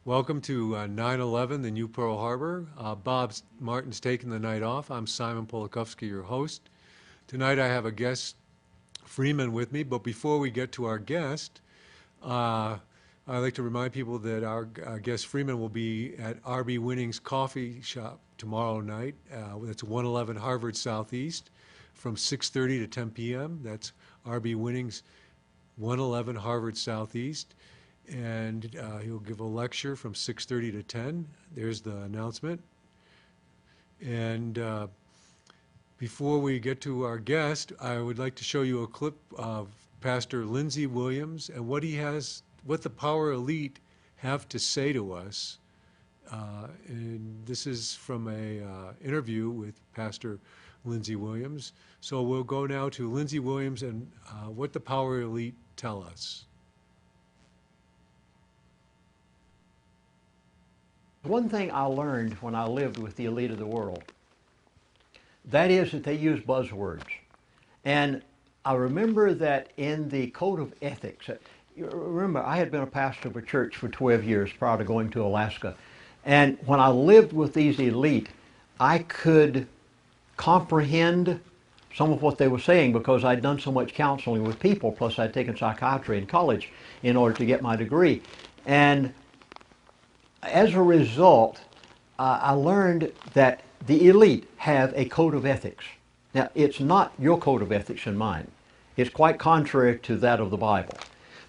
Welcome to 9/11, the new Pearl Harbor. Bob Martin's taking the night off. I'm Simon Polakowski, your host. Tonight I have a guest, Freeman, with me. But before we get to our guest, uh, I'd like to remind people that our guest Freeman will be at RB Winning's Coffee Shop tomorrow night. That's 111 Harvard Southeast from 6:30 to 10 p.m. That's RB Winning's 111 Harvard Southeast, and he'll give a lecture from 6:30 to 10. There's the announcement. And before we get to our guest, I would like to show you a clip of Pastor Lindsey Williams and what the Power Elite have to say to us. And this is from a interview with Pastor Lindsey Williams. So we'll go now to Lindsey Williams and what the Power Elite tell us. One thing I learned when I lived with the elite of the world, that is that they use buzzwords. And I remember that in the code of ethics, remember I had been a pastor of a church for 12 years prior to going to Alaska. And when I lived with these elite, I could comprehend some of what they were saying because I'd done so much counseling with people, plus I'd taken psychiatry in college in order to get my degree. And as a result, I learned that the elite have a code of ethics. Now, it's not your code of ethics and mine. It's quite contrary to that of the Bible.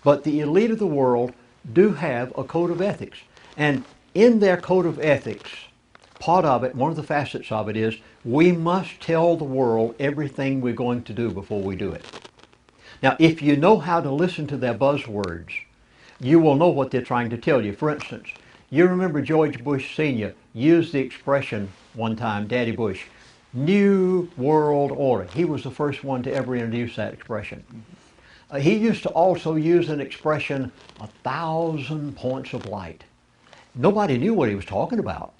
But the elite of the world do have a code of ethics. And in their code of ethics, part of it, one of the facets of it is, we must tell the world everything we're going to do before we do it. Now, if you know how to listen to their buzzwords, you will know what they're trying to tell you. For instance, you remember George Bush Sr. used the expression one time, Daddy Bush, New World Order. He was the first one to ever introduce that expression. He used to also use an expression, 1,000 points of light. Nobody knew what he was talking about.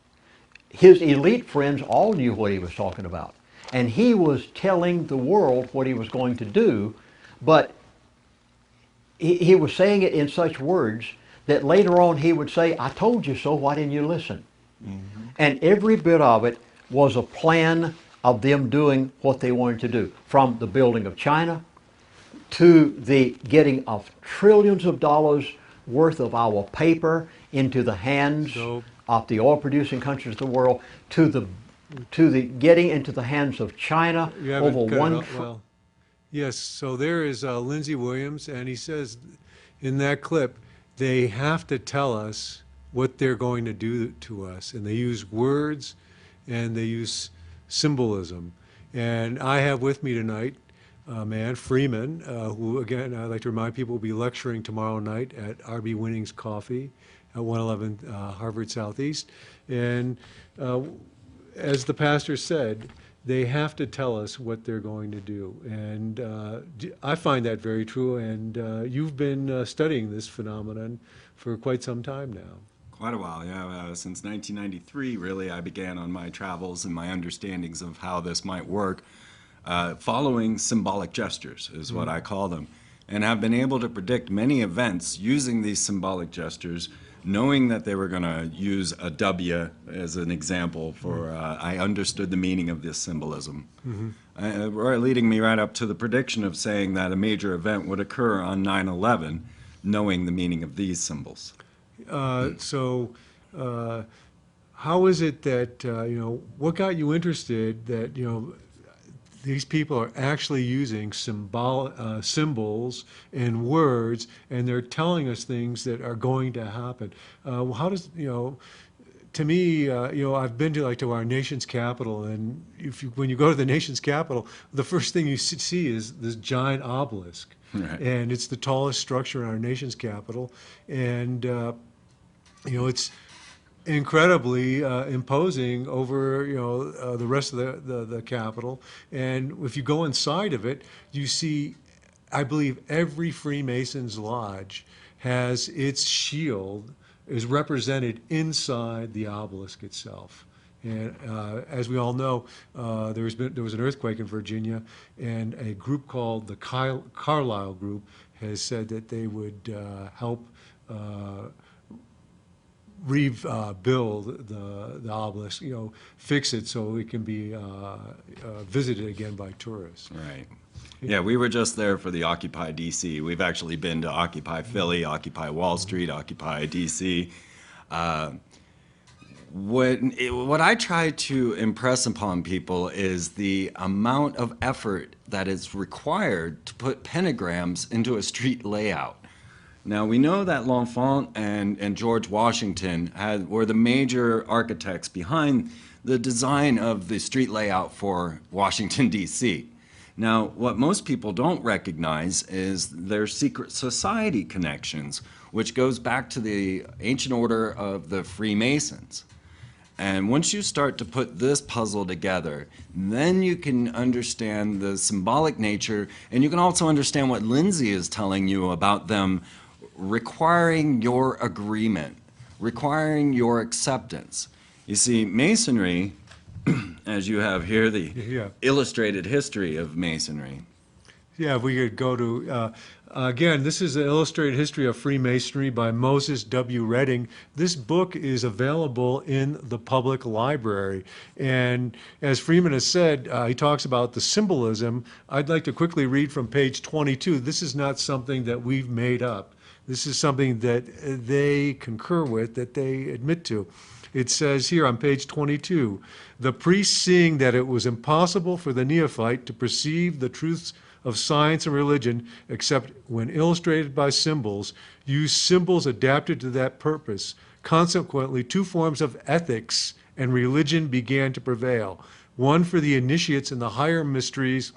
His elite friends all knew what he was talking about. And he was telling the world what he was going to do, but he was saying it in such words that later on he would say, I told you so, why didn't you listen? Mm-hmm. And every bit of it was a plan of them doing what they wanted to do, from the building of China to the getting of trillions of dollars worth of our paper into the hands of the oil-producing countries of the world, to the getting into the hands of China over well, yes, so there is Lindsey Williams, and he says in that clip, they have to tell us what they're going to do to us. And they use words and they use symbolism. And I have with me tonight a man, Freeman, who, again, I'd like to remind people, will be lecturing tomorrow night at RB Winning's Coffee at 111 Harvard Southeast. And as the pastor said, they have to tell us what they're going to do. And I find that very true. And you've been studying this phenomenon for quite some time now. Quite a while, yeah. Since 1993, really, I began on my travels and my understandings of how this might work, following symbolic gestures is what I call them, and have been able to predict many events using these symbolic gestures, knowing that they were going to use a W as an example for, I understood the meaning of this symbolism. Leading me right up to the prediction of saying that a major event would occur on 9/11, knowing the meaning of these symbols. So how is it that, what got you interested that, these people are actually using symbols and words, and they're telling us things that are going to happen. How does, to me, I've been to our nation's capital, and when you go to the nation's capital, the first thing you see is this giant obelisk. Right. And it's the tallest structure in our nation's capital. And, it's incredibly imposing over the rest of the Capitol. And if you go inside of it, you see, I believe every Freemason's lodge has its shield is represented inside the obelisk itself. And as we all know, there was an earthquake in Virginia, and a group called the Carlisle Group has said that they would help rebuild the obelisk, fix it so it can be visited again by tourists. Right. Yeah, we were just there for the Occupy DC. We've actually been to Occupy Philly, Occupy Wall Street, Occupy DC. What I try to impress upon people is the amount of effort that is required to put pentagrams into a street layout. Now, we know that L'Enfant and George Washington were the major architects behind the design of the street layout for Washington, D.C. Now, what most people don't recognize is their secret society connections, which goes back to the ancient order of the Freemasons. And once you start to put this puzzle together, then you can understand the symbolic nature, and you can also understand what Lindsay is telling you about them requiring your agreement, requiring your acceptance. You see, Masonry, as you have here, the illustrated history of Masonry. Yeah, if we could go to, again, this is an illustrated history of Freemasonry by Moses W. Redding. This book is available in the public library. And as Freeman has said, he talks about the symbolism. I'd like to quickly read from page 22. This is not something that we've made up. This is something that they concur with, that they admit to. It says here on page 22, the priests, seeing that it was impossible for the neophyte to perceive the truths of science and religion except when illustrated by symbols, used symbols adapted to that purpose. Consequently, two forms of ethics and religion began to prevail, one for the initiates in the higher mysteries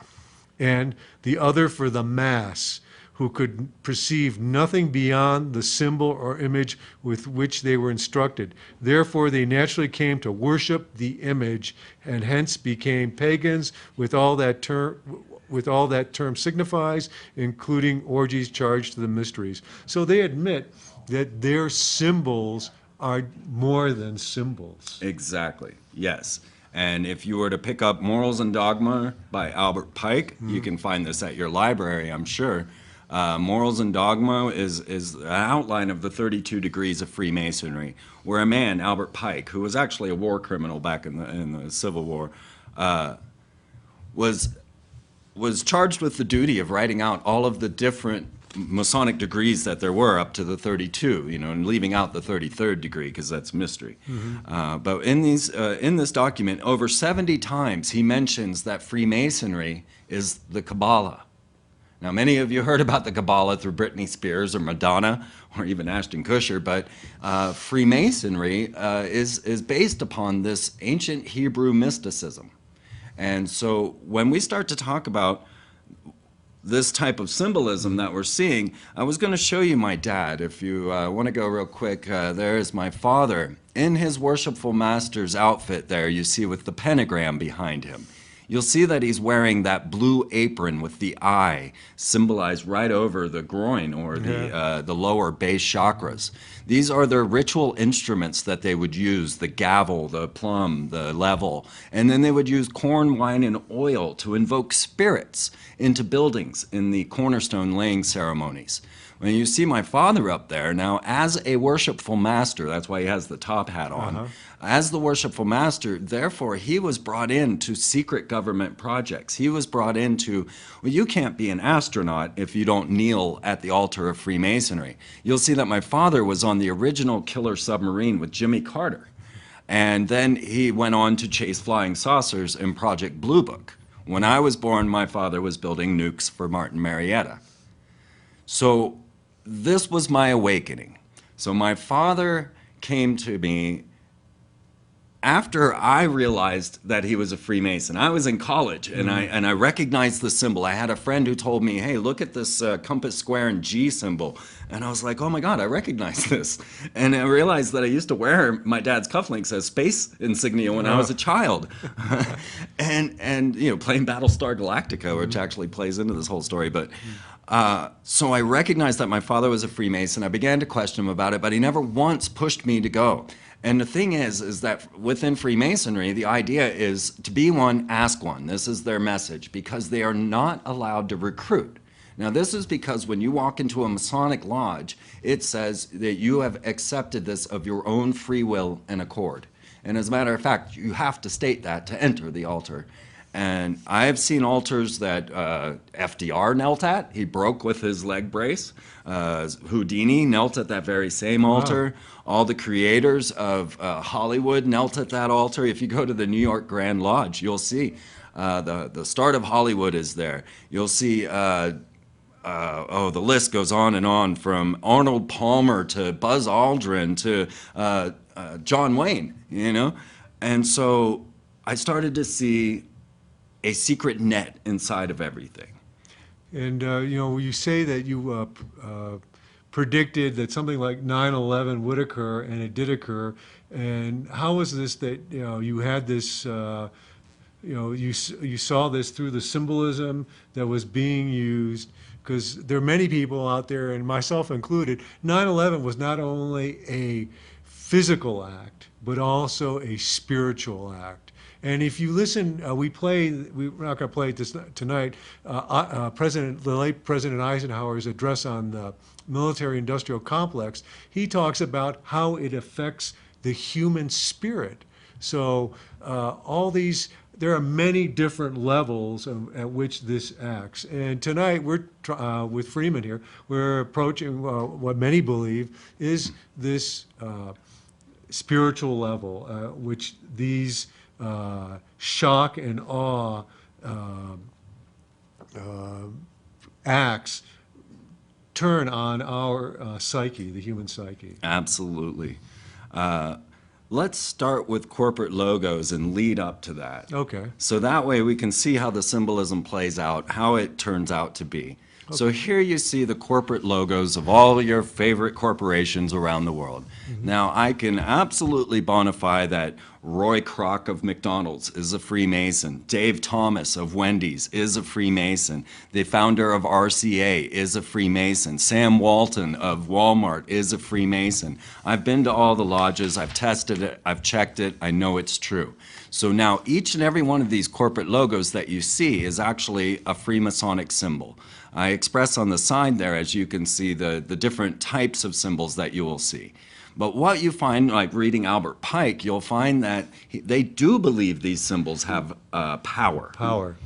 and the other for the mass, who could perceive nothing beyond the symbol or image with which they were instructed. Therefore, they naturally came to worship the image, and hence became pagans with all that term signifies, including orgies charged to the mysteries. So they admit that their symbols are more than symbols. Exactly, yes. And if you were to pick up Morals and Dogma by Albert Pike, you can find this at your library, I'm sure. Morals and Dogma is an outline of the 32 degrees of Freemasonry, where a man, Albert Pike, who was actually a war criminal back in the Civil War, was charged with the duty of writing out all of the different Masonic degrees that there were up to the 32, and leaving out the 33rd degree because that's mystery. But in this document, over 70 times he mentions that Freemasonry is the Kabbalah. Now, many of you heard about the Kabbalah through Britney Spears or Madonna or even Ashton Kutcher, but Freemasonry is based upon this ancient Hebrew mysticism. And so when we start to talk about this type of symbolism that we're seeing, I was going to show you my dad. If you want to go real quick, there is my father. In his worshipful master's outfit there, you see with the pentagram behind him. You'll see that he's wearing that blue apron with the eye symbolized right over the groin or the lower base chakras. These are their ritual instruments that they would use, the gavel, the plum, the level, and then they would use corn, wine, and oil to invoke spirits into buildings in the cornerstone laying ceremonies. When you see my father up there, now as a worshipful master, that's why he has the top hat on, as the worshipful master, therefore he was brought into secret government projects. He was brought into, well, you can't be an astronaut if you don't kneel at the altar of Freemasonry. You'll see that my father was on the original killer submarine with Jimmy Carter. And then he went on to chase flying saucers in Project Blue Book. When I was born, my father was building nukes for Martin Marietta. So this was my awakening. So my father came to me after I realized that he was a Freemason. I was in college, and I recognized the symbol. I had a friend who told me, hey, look at this compass, square, and G symbol. And I was like, oh my God, I recognize this. And I realized that I used to wear my dad's cufflinks as space insignia when I was a child. and playing Battlestar Galactica, which actually plays into this whole story. But so I recognized that my father was a Freemason. I began to question him about it, but he never once pushed me to go. And the thing is that within Freemasonry, the idea is to be one, ask one. This is their message, because they are not allowed to recruit. Now, this is because when you walk into a Masonic lodge, it says that you have accepted this of your own free will and accord. And as a matter of fact, you have to state that to enter the altar. And I have seen altars that FDR knelt at. He broke with his leg brace. Houdini knelt at that very same altar. All the creators of Hollywood knelt at that altar. If you go to the New York Grand Lodge, you'll see the start of Hollywood is there. You'll see, the list goes on and on, from Arnold Palmer to Buzz Aldrin to John Wayne, you know? And so I started to see a secret net inside of everything. And, you say that you predicted that something like 9/11 would occur, and it did occur. And how was this that, you had this, you saw this through the symbolism that was being used? Because there are many people out there, and myself included, 9/11 was not only a physical act, but also a spiritual act. And if you listen, we're not going to play this tonight, the late President Eisenhower's address on the military-industrial complex. He talks about how it affects the human spirit. So there are many different levels at which this acts. And tonight, with Freeman here, we're approaching what many believe is this spiritual level, which these shock and awe acts turn on our psyche, the human psyche. Absolutely. Let's start with corporate logos and lead up to that. Okay. So that way we can see how the symbolism plays out, how it turns out to be. Okay. So here you see the corporate logos of all your favorite corporations around the world. Mm-hmm. Now, I can absolutely bona fide that Roy Kroc of McDonald's is a Freemason. Dave Thomas of Wendy's is a Freemason. The founder of RCA is a Freemason. Sam Walton of Walmart is a Freemason. I've been to all the lodges. I've tested it. I've checked it. I know it's true. So now each and every one of these corporate logos that you see is actually a Freemasonic symbol. I express on the side there, as you can see, the different types of symbols that you will see. But what you find, like reading Albert Pike, you'll find that they do believe these symbols have power. Power.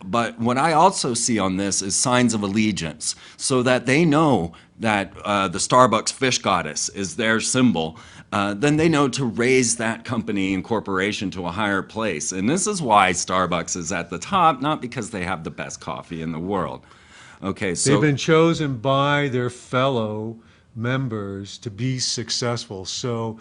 But what I also see on this is signs of allegiance, so that they know that the Starbucks fish goddess is their symbol. Then they know to raise that company and corporation to a higher place. And this is why Starbucks is at the top, not because they have the best coffee in the world. Okay, so they've been chosen by their fellow members to be successful. So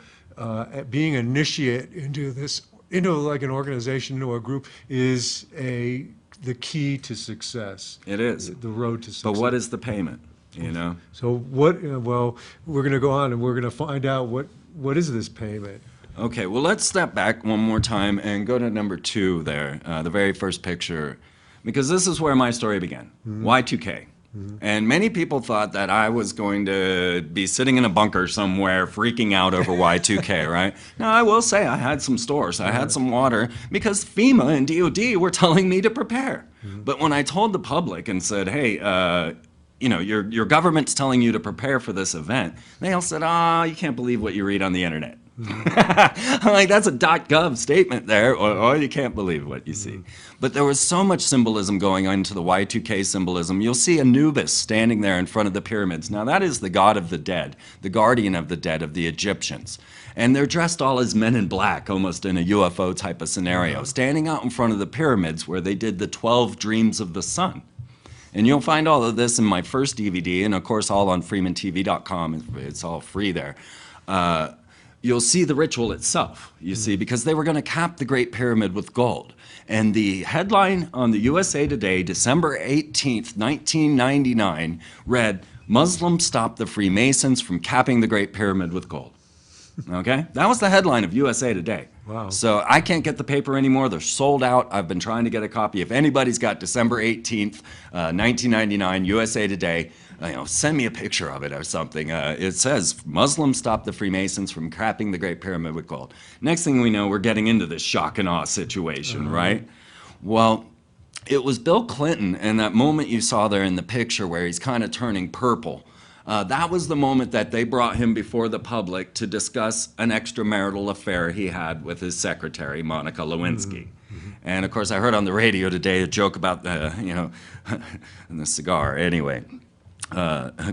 being initiate into like an organization, into a group, is the key to success. It is. The road to success. But what is the payment, you know? So what, well, we're going to go on and we're going to find out what is this payment. Okay, well, let's step back one more time and go to number 2 there, the very first picture, because this is where my story began, Y2K. And many people thought that I was going to be sitting in a bunker somewhere freaking out over Y2K, right? Now, I will say I had some stores, I had some water, because FEMA and DOD were telling me to prepare. But when I told the public and said, hey, your government's telling you to prepare for this event, they all said, you can't believe what you read on the internet. I'm like, that's a .gov statement there, or you can't believe what you see. But there was so much symbolism going into the Y2K symbolism. You'll see Anubis standing there in front of the pyramids. Now that is the god of the dead, the guardian of the dead of the Egyptians. And they're dressed all as men in black, almost in a UFO type of scenario, standing out in front of the pyramids where they did the 12 dreams of the sun. And you'll find all of this in my first DVD, and of course all on freemantv.com. It's all free there. You'll see the ritual itself, you see, because they were going to cap the Great Pyramid with gold. And the headline on the USA Today, December 18th, 1999, read, "Muslims stop the Freemasons from capping the Great Pyramid with gold." Okay? That was the headline of USA Today. Wow. So I can't get the paper anymore. They're sold out. I've been trying to get a copy. If anybody's got December 18th, 1999, USA Today, send me a picture of it or something. It says, "Muslims stop the Freemasons from capping the Great Pyramid with gold." Next thing we know, we're getting into this shock and awe situation, right? Well, It was Bill Clinton, and that moment you saw there in the picture where he's kind of turning purple. That was the moment that they brought him before the public to discuss an extramarital affair he had with his secretary, Monica Lewinsky. And of course, I heard on the radio today a joke about the cigar. Anyway,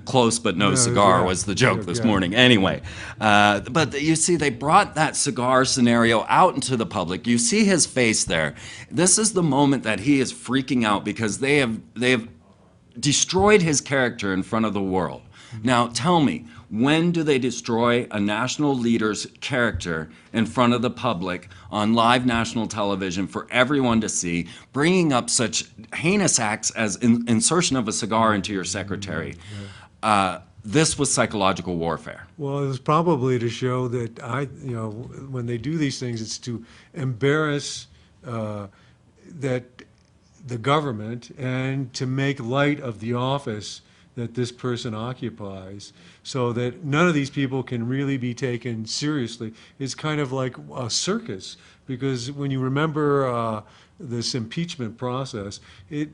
close but no cigar yeah, was the joke yeah, this yeah. morning. Anyway, but you see, they brought that cigar scenario out into the public. You see his face there. This is the moment that he is freaking out because they have destroyed his character in front of the world. Now, tell me, when do they destroy a national leader's character in front of the public on live national television for everyone to see, bringing up such heinous acts as insertion of a cigar into your secretary? This was psychological warfare. Well, it was probably to show that when they do these things, it's to embarrass that the government and to make light of the office that this person occupies, so that none of these people can really be taken seriously. It's kind of like a circus, because when you remember this impeachment process, it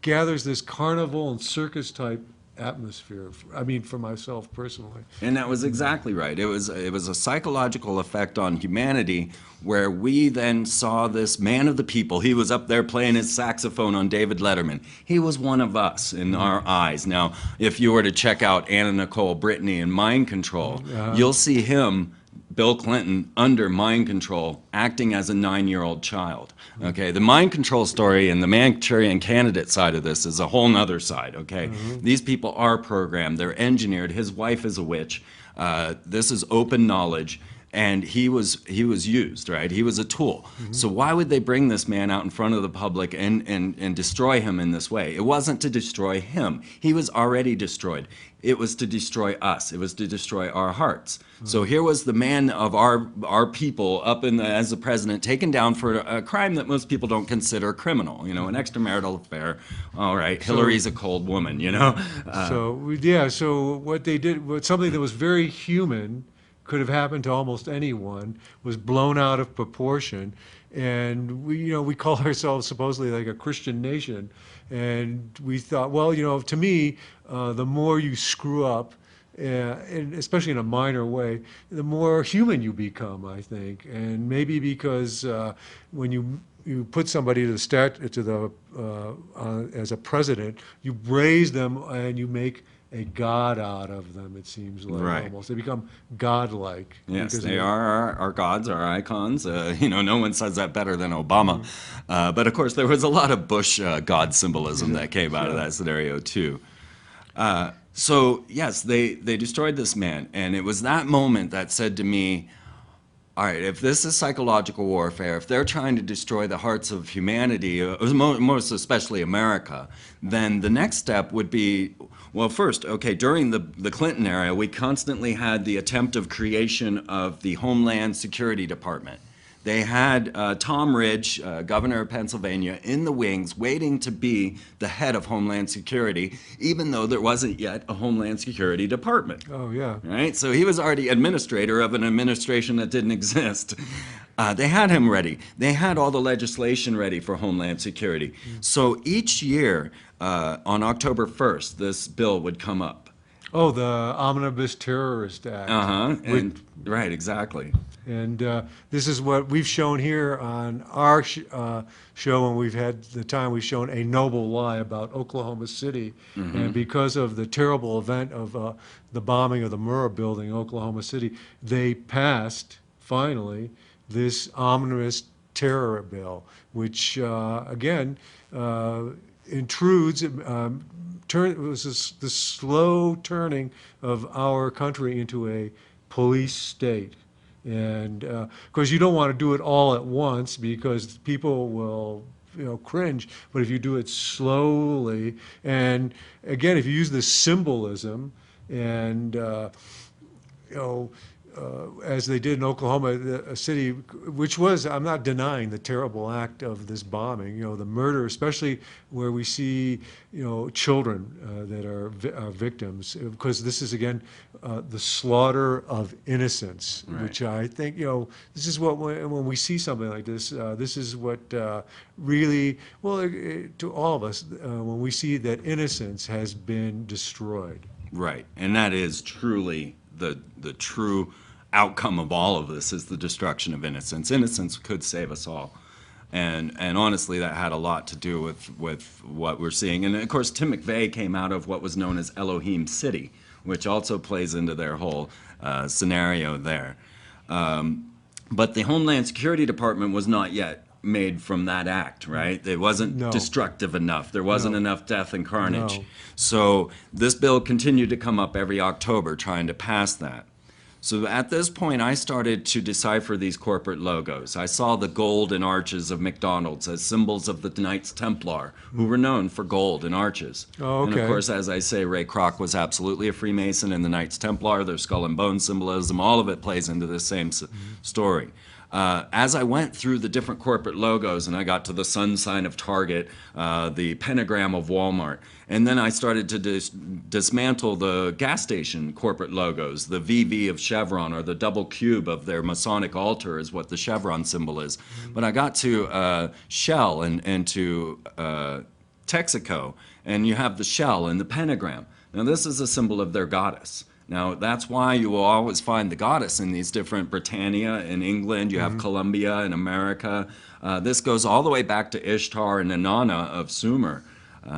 gathers this carnival and circus type atmosphere. I mean, for myself personally. And that was exactly right. It was a psychological effect on humanity where we then saw this man of the people. He was up there playing his saxophone on David Letterman. He was one of us in our eyes. Now, if you were to check out Anna Nicole Brittany in Mind Control, you'll see him, Bill Clinton, under mind control, acting as a 9-year-old child. Okay, the mind control story and the Manchurian Candidate side of this is a whole nother side. Okay, these people are programmed, they're engineered. His wife is a witch. This is open knowledge. And he was used, right? He was a tool. So why would they bring this man out in front of the public and destroy him in this way? It wasn't to destroy him. He was already destroyed. It was to destroy us. It was to destroy our hearts. So here was the man of our people up as the president, taken down for a crime that most people don't consider criminal. An extramarital affair. All right, Hillary's a cold woman. So what they did, something that was very human, could have happened to almost anyone, was blown out of proportion. And we call ourselves supposedly like a Christian nation. And we thought, well, to me, the more you screw up, and especially in a minor way, the more human you become, I think. And maybe because when you put somebody as a president, you raise them and you make a god out of them, it seems like. Right. Almost. They become godlike. Yes, they are our gods, our icons. No one says that better than Obama. But of course, there was a lot of Bush god symbolism that came out of that scenario too. So yes, they destroyed this man, and it was that moment that said to me, all right, if this is psychological warfare, if they're trying to destroy the hearts of humanity, most especially America, then the next step would be, well, first, okay, during the Clinton era, we constantly had the attempt of creation of the Homeland Security Department. They had Tom Ridge, governor of Pennsylvania, in the wings waiting to be the head of Homeland Security, even though there wasn't yet a Homeland Security Department. Oh, yeah. Right? So he was already administrator of an administration that didn't exist. They had him ready. They had all the legislation ready for Homeland Security. So each year, on October 1st, this bill would come up. Oh, the Omnibus Terrorist Act. Right, exactly. And this is what we've shown here on our show when we've had the time. We've shown A Noble Lie about Oklahoma City. And because of the terrible event of the bombing of the Murrah building in Oklahoma City, they passed, finally, this omnibus terror bill, which, again, intrudes, it was the slow turning of our country into a police state. And of course, you don't want to do it all at once because people will, cringe. But if you do it slowly, and again, if you use the symbolism and as they did in Oklahoma City, which was, I'm not denying the terrible act of this bombing, the murder, especially where we see, children that are victims, because this is, again, the slaughter of innocence, Right. which I think, this is what, when we see something like this, this is what really, well, to all of us, when we see that innocence has been destroyed. Right, and that is truly the true outcome of all of this is the destruction of innocence. Innocence could save us all, and honestly, that had a lot to do with what we're seeing. And of course, Tim McVeigh came out of what was known as Elohim City, which also plays into their whole scenario there. But the Homeland Security Department was not yet made from that act, right? It wasn't No. destructive enough. There wasn't No. enough death and carnage. No. So this bill continued to come up every October trying to pass that. So at this point, I started to decipher these corporate logos. I saw the gold and arches of McDonald's as symbols of the Knights Templar, who were known for gold and arches. Oh, And of okay. course, as I say, Ray Kroc was absolutely a Freemason, and the Knights Templar, their skull and bone symbolism, all of it plays into the same story. As I went through the different corporate logos, and I got to the sun sign of Target, the pentagram of Walmart, and then I started to dismantle the gas station corporate logos. The VV of Chevron, or the double cube of their Masonic altar, is what the Chevron symbol is. But I got to Shell and to Texaco, and you have the shell and the pentagram. Now, this is a symbol of their goddess. Now, that's why you will always find the goddess in these different Britannia in England. You have Columbia in America. This goes all the way back to Ishtar and Inanna of Sumer.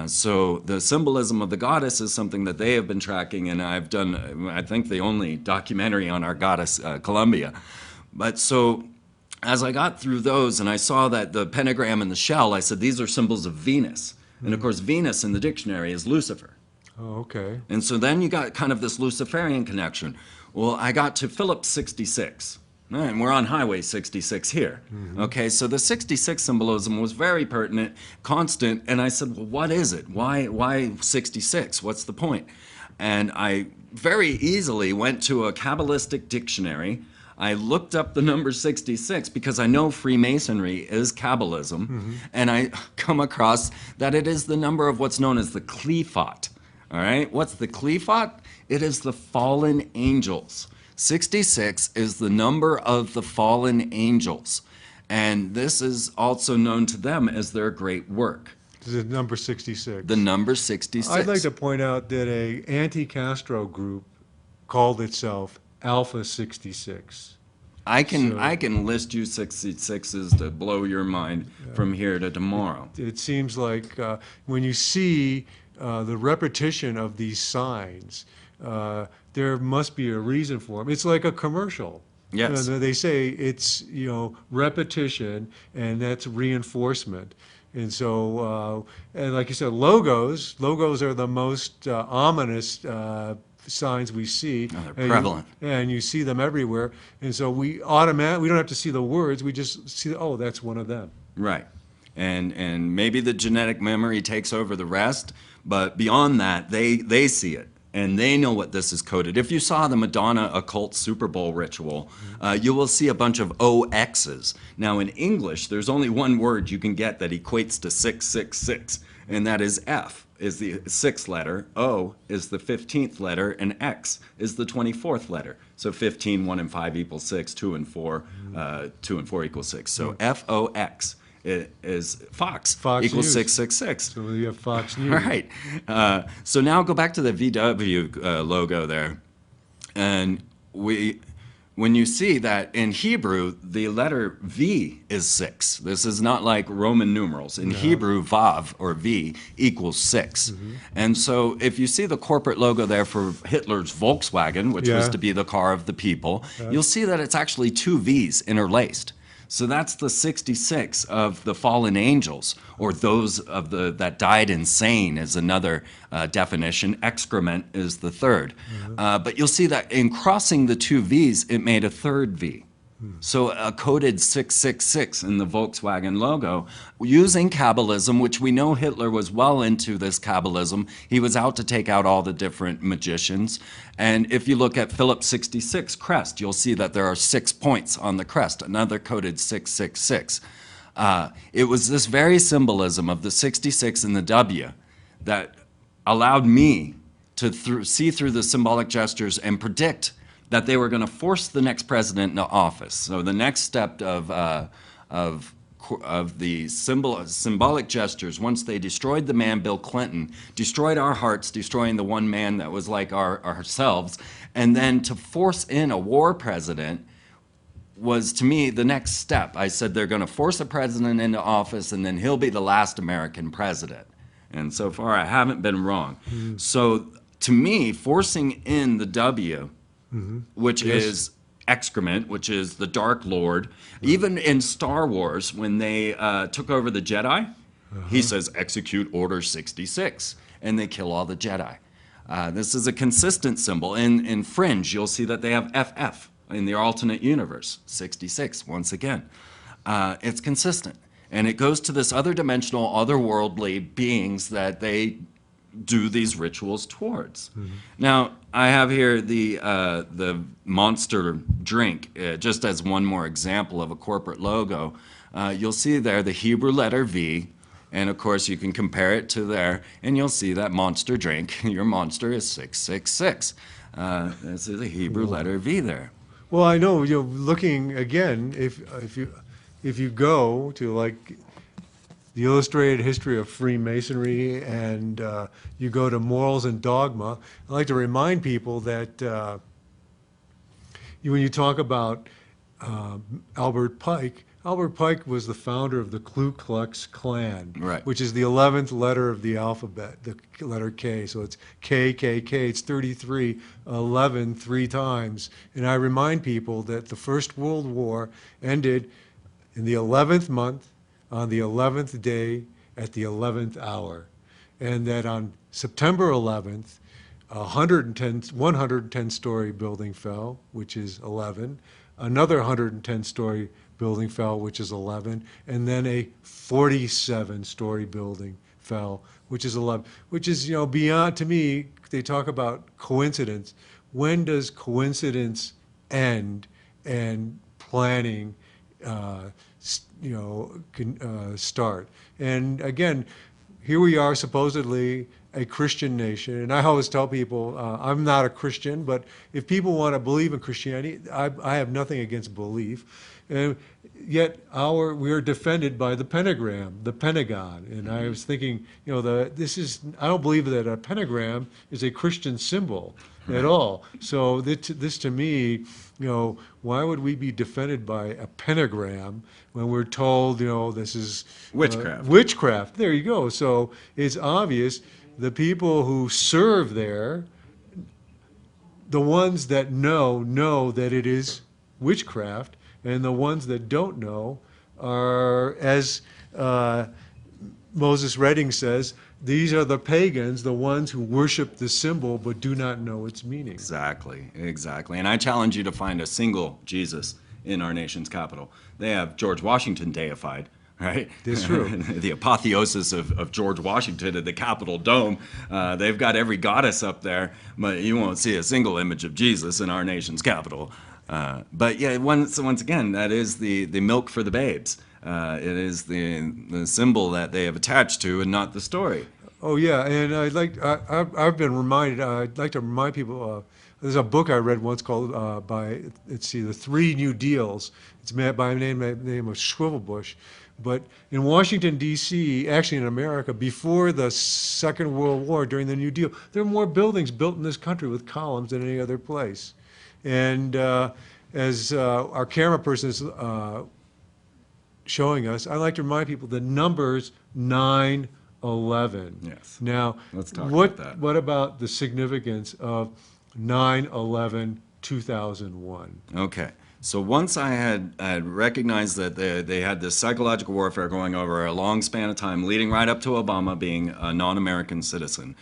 So the symbolism of the goddess is something that they have been tracking, and I've done, I think, the only documentary on our goddess, Columbia. But so as I got through those and I saw that the pentagram and the shell, I said, these are symbols of Venus. And of course, Venus in the dictionary is Lucifer. Oh, okay. And so then you got kind of this Luciferian connection. Well, I got to Phillips 66. And we're on Highway 66 here. Okay, so the 66 symbolism was very pertinent, constant, and I said, well, what is it? Why 66? What's the point? And I very easily went to a Kabbalistic dictionary. I looked up the number 66 because I know Freemasonry is Kabbalism, and I come across that it is the number of what's known as the Qliphoth. All right, what's the Qliphoth? It is the fallen angels. 66 is the number of the fallen angels, and this is also known to them as their great work. This is number 66. The number 66. I'd like to point out that a anti-Castro group called itself Alpha 66. I can list you 66s to blow your mind from here to tomorrow. It seems like when you see the repetition of these signs, there must be a reason for them. It's like a commercial. Yes. They say it's, repetition, and that's reinforcement. And so, and like you said, logos are the most ominous signs we see. Oh, they're prevalent. And you see them everywhere. And so we don't have to see the words, we just see, oh, that's one of them. Right. And maybe the genetic memory takes over the rest, but beyond that, they see it. And they know what this is coded. If you saw the Madonna occult Super Bowl ritual, you will see a bunch of OXs. Now, in English, there's only one word you can get that equates to 666, and that is F is the 6th letter, O is the 15th letter, and X is the 24th letter. So 15, 1 and 5 equals 6, 2 and 4, 2 and 4 equals 6. So FOX. It is Fox equals News. 666. So you have Fox News. Right. So now go back to the VW logo there. And when you see that in Hebrew, the letter V is 6. This is not like Roman numerals. In Hebrew, Vav, or V, equals 6. And so if you see the corporate logo there for Hitler's Volkswagen, which was Yeah. to be the car of the people, you'll see that it's actually 2 V's interlaced. So that's the 66 of the fallen angels, or those of that died insane is another definition. Excrement is the third. But you'll see that in crossing the 2 V's, it made a 3rd V. So a coded 666 in the Volkswagen logo, using Kabbalism, which we know Hitler was well into this Kabbalism. He was out to take out all the different magicians. And if you look at Phillips 66 crest, you'll see that there are 6 points on the crest, another coded 666. It was this very symbolism of the 66 and the W that allowed me to see through the symbolic gestures and predict that they were going to force the next president into office. So the next step of the symbolic gestures, once they destroyed the man Bill Clinton, destroyed our hearts, destroying the one man that was like ourselves, and then to force in a war president was, to me, the next step. I said they're going to force a president into office, and then he'll be the last American president. And so far, I haven't been wrong. So to me, forcing in the W, which is excrement, which is the Dark Lord. Even in Star Wars, when they took over the Jedi, he says, execute Order 66, and they kill all the Jedi. This is a consistent symbol. In Fringe, you'll see that they have FF in the alternate universe, 66, once again. It's consistent. And it goes to this other dimensional, otherworldly beings that they do these rituals towards. Now, I have here the monster drink, just as one more example of a corporate logo. You'll see there the Hebrew letter V, and of course you can compare it to there, and you'll see that monster drink. Your monster is 666. This is a Hebrew letter V there. Well, I know, looking again, if you go to like the Illustrated History of Freemasonry and you go to Morals and Dogma, I like to remind people that when you talk about Albert Pike was the founder of the Ku Klux Klan, Right. which is the 11th letter of the alphabet, the letter K. So it's KKK, it's 33, 11, 3 times. And I remind people that the First World War ended in the 11th month, on the 11th day, at the 11th hour. And that on September 11th, a 110-story building fell, which is 11. Another 110-story building fell, which is 11. And then a 47-story building fell, which is 11. Which is, beyond, to me, they talk about coincidence. When does coincidence end and planning start? And again, here we are, supposedly a Christian nation, and I always tell people I'm not a Christian, but if people want to believe in Christianity, I have nothing against belief. And yet we are defended by the pentagram, the Pentagon. And I was thinking, I don't believe that a pentagram is a Christian symbol at all. So this to me, why would we be defended by a pentagram when we're told, this is Witchcraft. Witchcraft. There you go. So it's obvious the people who serve there, the ones that know that it is witchcraft, and the ones that don't know are, as Moses Redding says, these are the pagans, the ones who worship the symbol but do not know its meaning. Exactly. And I challenge you to find a single Jesus in our nation's capital. They have George Washington deified, right? That's true. The apotheosis of George Washington at the Capitol Dome. They've got every goddess up there, but you won't see a single image of Jesus in our nation's capital. But yeah, once again, that is the milk for the babes. It is the symbol that they have attached to, and not the story. Oh yeah, and I've been reminded. I'd like to remind people. There's a book I read once called The 3 New Deals. It's made by the name of Schwivelbush. But in Washington, D.C., actually in America, before the Second World War, during the New Deal, there were more buildings built in this country with columns than any other place. And as our camera person is showing us, I like to remind people the numbers 9/11. Yes. Now, Let's talk about that. What about the significance of 9/11/2001? Okay. So once I had recognized that they had this psychological warfare going over a long span of time, leading right up to Obama being a non-American citizen,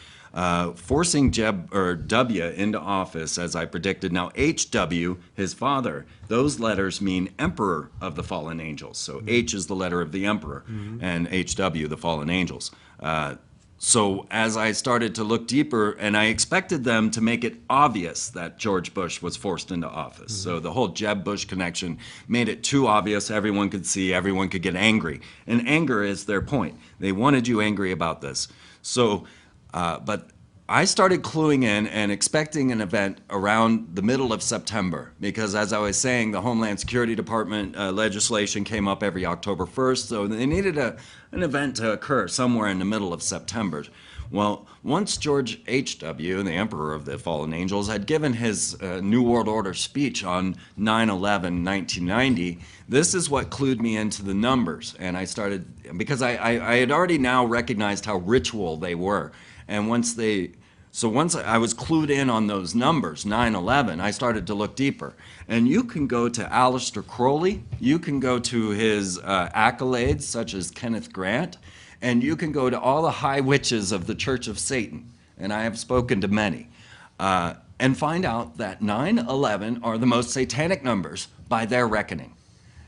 forcing W into office, as I predicted. Now HW, his father, those letters mean Emperor of the Fallen Angels. So H is the letter of the Emperor, and HW, the Fallen Angels. So as I started to look deeper, and I expected them to make it obvious that George Bush was forced into office. So the whole Jeb-Bush connection made it too obvious. Everyone could see, everyone could get angry. And anger is their point. They wanted you angry about this. So, but I started cluing in and expecting an event around the middle of September because, as I was saying, the Homeland Security Department legislation came up every October 1st, so they needed an event to occur somewhere in the middle of September. Well, once George H.W., the Emperor of the Fallen Angels, had given his New World Order speech on 9/11/1990, this is what clued me into the numbers. And I started, because I had already now recognized how ritual they were. And once I was clued in on those numbers, 9/11, I started to look deeper. And you can go to Aleister Crowley, you can go to his accolades, such as Kenneth Grant, and you can go to all the high witches of the Church of Satan, and I have spoken to many, and find out that 9/11 are the most satanic numbers by their reckoning.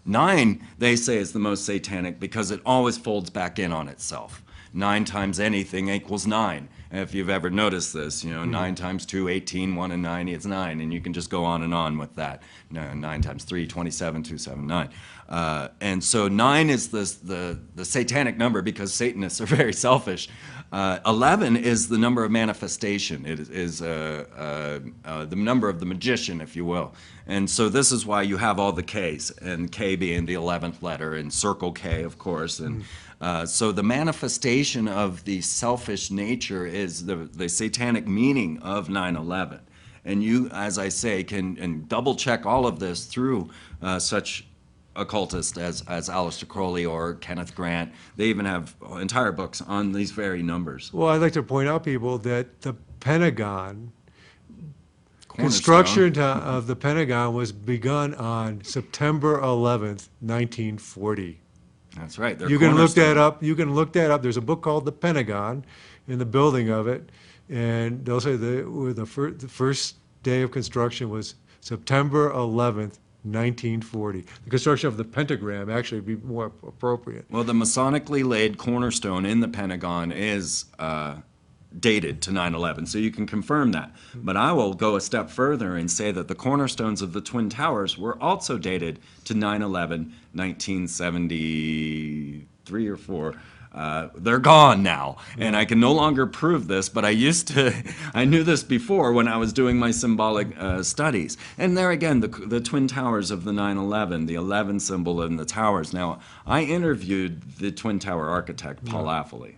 9, they say, is the most satanic because it always folds back in on itself. 9 times anything equals 9. If you've ever noticed this, 9 times 2, 18, 1 and 9, it's 9, and you can just go on with that. 9 times 3, 27, 2, 7, 9. And so 9 is the satanic number because Satanists are very selfish. 11 is the number of manifestation. It is the number of the magician, if you will. And so this is why you have all the Ks, and K being the 11th letter, and circle K, of course. And so the manifestation of the selfish nature is the satanic meaning of 9/11. And you, as I say, can double check all of this through such occultists as Aleister Crowley or Kenneth Grant. They even have entire books on these very numbers. Well, I'd like to point out, people, that the Pentagon, Cornerstone. construction of the Pentagon was begun on September 11th, 1940. That's right. They're You can look that cornerstone. up. You can look that up. There's a book called The Pentagon in the building of it, and they'll say the first day of construction was September 11th, 1940. The construction of the pentagram actually would be more appropriate. Well, the Masonically laid cornerstone in the Pentagon is dated to 9/11, so you can confirm that. But I will go a step further and say that the cornerstones of the Twin Towers were also dated to 9/11, 1973 or 4. They're gone now, and I can no longer prove this, but I knew this before when I was doing my symbolic studies. And there again, the Twin Towers of the 9/11, the 11 symbol in the towers. Now, I interviewed the Twin Tower architect, Paul Affley,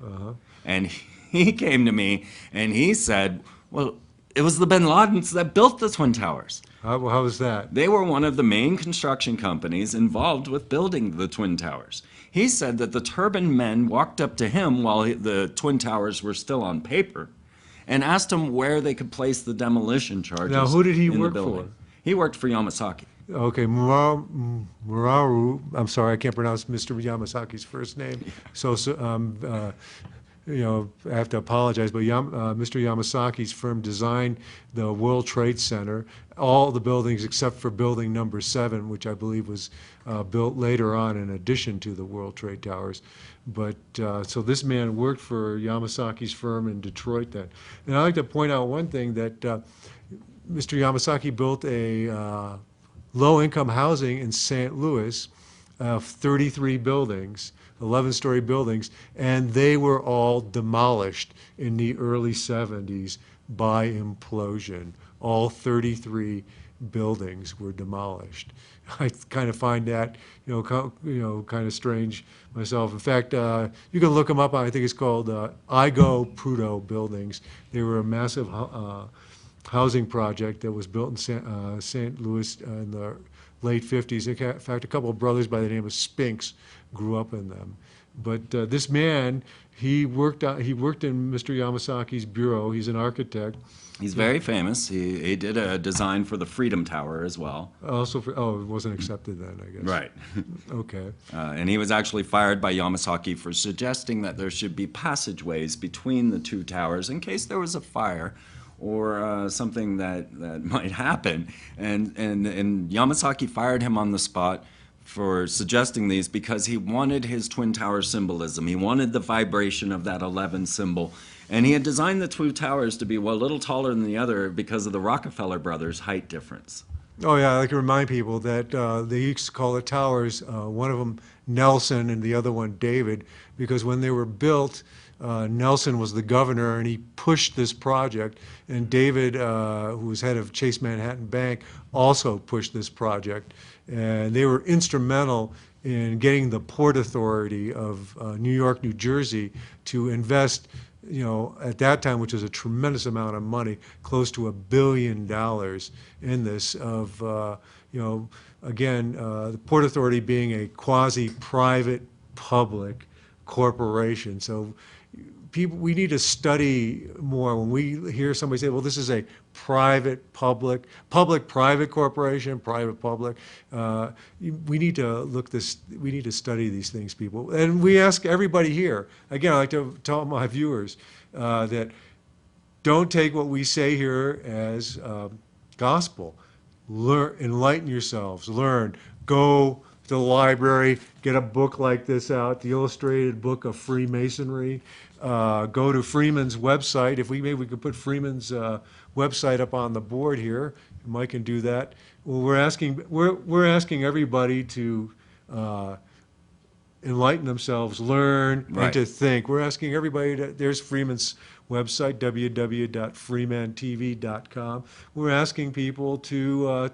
and he came to me and he said, well, it was the bin Ladens that built the Twin Towers. How was that? They were one of the main construction companies involved with building the Twin Towers. He said that the turban men walked up to him while the Twin Towers were still on paper and asked him where they could place the demolition charges. Now, who did he in the work building. for? He worked for Yamasaki. Okay, Muraru, I'm sorry, I can't pronounce Mr. Yamasaki's first name, I have to apologize, but Mr. Yamasaki's firm designed the World Trade Center, all the buildings except for building number 7, which I believe was built later on in addition to the World Trade Towers. But so this man worked for Yamasaki's firm in Detroit then. And I'd like to point out one thing, that Mr. Yamasaki built a low-income housing in St. Louis of 33 buildings, 11-story buildings, and they were all demolished in the early 70s by implosion. All 33 buildings were demolished. I kind of find that, kind of strange myself. In fact, you can look them up. I think it's called Igo Prudo buildings. They were a massive housing project that was built in St. Louis in the late 50s. In fact, a couple of brothers by the name of Spinks grew up in them. But this man, He worked in Mr. Yamasaki's bureau. He's an architect. He's very famous. He did a design for the Freedom Tower as well. Also, it wasn't accepted then, I guess. Right. Okay. And he was actually fired by Yamasaki for suggesting that there should be passageways between the two towers in case there was a fire or something that might happen. And Yamasaki fired him on the spot for suggesting these because he wanted his Twin Tower symbolism. He wanted the vibration of that 11 symbol. And he had designed the two towers to be a little taller than the other because of the Rockefeller brothers' height difference. Oh yeah, I like to remind people that they used to call the towers, one of them Nelson and the other one David, because when they were built, Nelson was the governor and he pushed this project, and David, who was head of Chase Manhattan Bank, also pushed this project. And they were instrumental in getting the Port Authority of New York, New Jersey to invest, at that time, which was a tremendous amount of money, close to $1 billion in this again, the Port Authority being a quasi-private public corporation. So we need to study more. When we hear somebody say, well, this is a public-private corporation, private-public, we need to study these things, people. And we ask everybody here, again, I like to tell my viewers that don't take what we say here as gospel. Enlighten yourselves, learn, go to the library, get a book like this out, the illustrated book of Freemasonry. Go to Freeman's website. Maybe we could put Freeman's website up on the board here. Mike can do that. Well, we're asking everybody to enlighten themselves, learn, and to think. We're asking everybody there's Freeman's website, www.freemantv.com. We're asking people to